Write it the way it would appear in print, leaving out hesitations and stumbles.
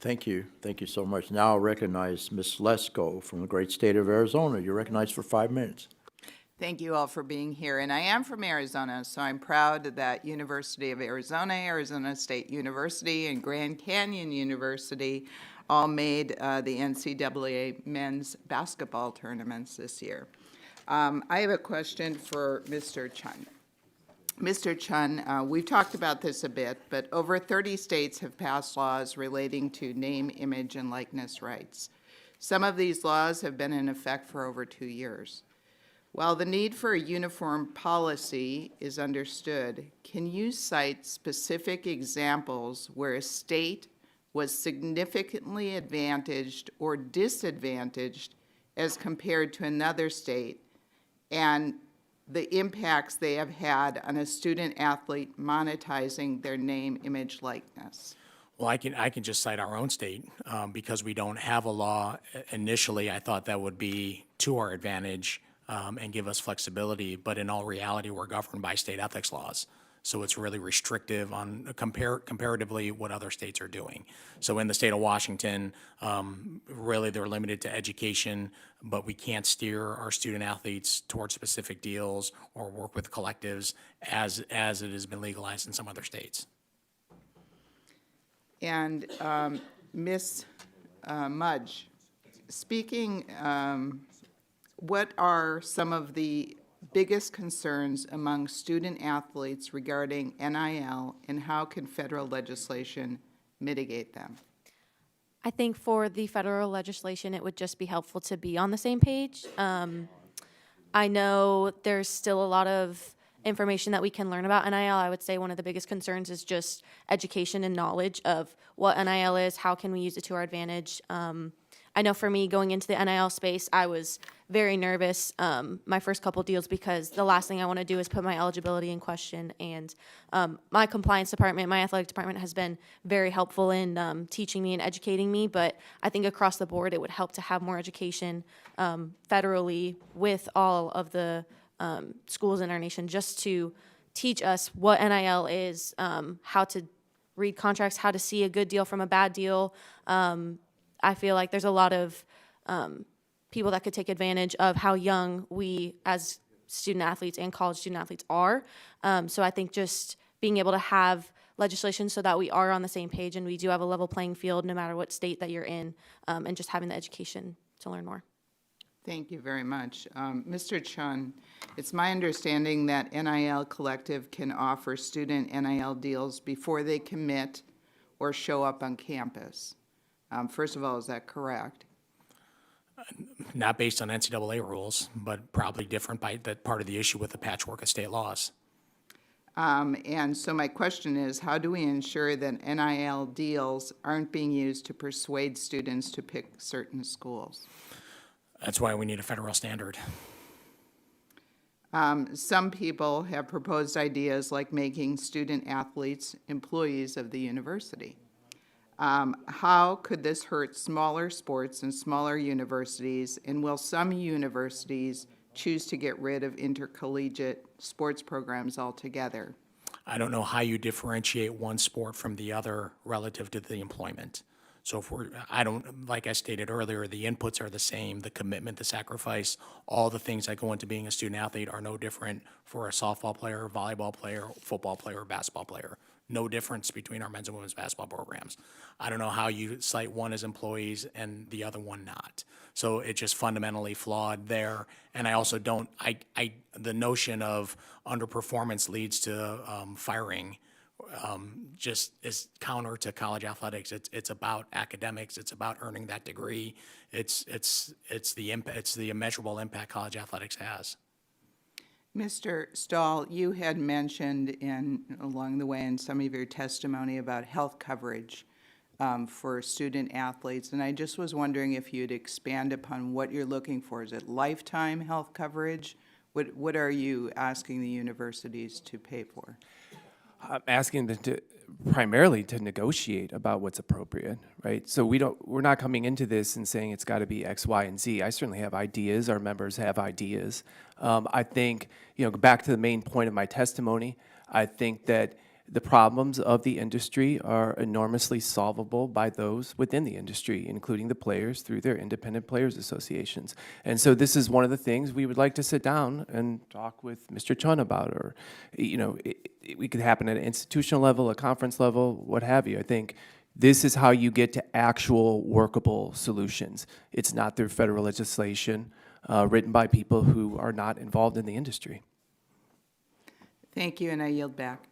Thank you. Thank you so much. Now I'll recognize Ms. Lesko from the great state of Arizona. You're recognized for 5 minutes. Thank you all for being here. And I am from Arizona, so I'm proud that University of Arizona, Arizona State University, and Grand Canyon University all made the NCAA men's basketball tournaments this year. I have a question for Mr. Chun. Mr. Chun, we've talked about this a bit, but over 30 states have passed laws relating to name, image, and likeness rights. Some of these laws have been in effect for over 2 years. While the need for a uniform policy is understood, can you cite specific examples where a state was significantly advantaged or disadvantaged as compared to another state, and the impacts they have had on a student athlete monetizing their name, image, likeness? Well, I can just cite our own state because we don't have a law. Initially, I thought that would be to our advantage and give us flexibility, but in all reality, we're governed by state ethics laws. So it's really restrictive on comparatively what other states are doing. So in the state of Washington, really they're limited to education, but we can't steer our student athletes towards specific deals or work with collectives as it has been legalized in some other states. And Ms. Mudge, speaking, what are some of the biggest concerns among student athletes regarding NIL, and how can federal legislation mitigate them? I think for the federal legislation, it would just be helpful to be on the same page. I know there's still a lot of information that we can learn about NIL. I would say one of the biggest concerns is just education and knowledge of what NIL is, how can we use it to our advantage. I know for me, going into the NIL space, I was very nervous my first couple deals because the last thing I want to do is put my eligibility in question. And my compliance department, my athletic department has been very helpful in teaching me and educating me. But I think across the board, it would help to have more education federally with all of the schools in our nation, just to teach us what NIL is, how to read contracts, how to see a good deal from a bad deal. I feel like there's a lot of people that could take advantage of how young we as student athletes and college student athletes are. So I think just being able to have legislation so that we are on the same page and we do have a level playing field no matter what state that you're in, and just having the education to learn more. Thank you very much. Mr. Chun, it's my understanding that NIL Collective can offer student NIL deals before they commit or show up on campus. First of all, is that correct? Not based on NCAA rules, but probably different by that part of the issue with the patchwork of state laws. And so my question is, how do we ensure that NIL deals aren't being used to persuade students to pick certain schools? That's why we need a federal standard. Some people have proposed ideas like making student athletes employees of the university. How could this hurt smaller sports and smaller universities, and will some universities choose to get rid of intercollegiate sports programs altogether? I don't know how you differentiate one sport from the other relative to the employment. So like I stated earlier, the inputs are the same, the commitment, the sacrifice, all the things that go into being a student athlete are no different for a softball player, volleyball player, football player, or basketball player. No difference between our men's and women's basketball programs. I don't know how you cite one as employees and the other one not. So it's just fundamentally flawed there. And I also don't, the notion of underperformance leads to firing just is counter to college athletics. It's about academics. It's about earning that degree. It's the immeasurable impact college athletics has. Mr. Stahl, you had mentioned along the way in some of your testimony about health coverage for student athletes, and I just was wondering if you'd expand upon what you're looking for. Is it lifetime health coverage? What are you asking the universities to pay for? I'm asking them primarily to negotiate about what's appropriate, right? So we're not coming into this and saying it's got to be X, Y, and Z. I certainly have ideas. Our members have ideas. I think, back to the main point of my testimony, I think that the problems of the industry are enormously solvable by those within the industry, including the players through their independent players associations. And so this is one of the things we would like to sit down and talk with Mr. Chun about, or, you know, we could happen at an institutional level, a conference level, what have you. I think this is how you get to actual workable solutions. It's not through federal legislation written by people who are not involved in the industry. Thank you, and I yield back.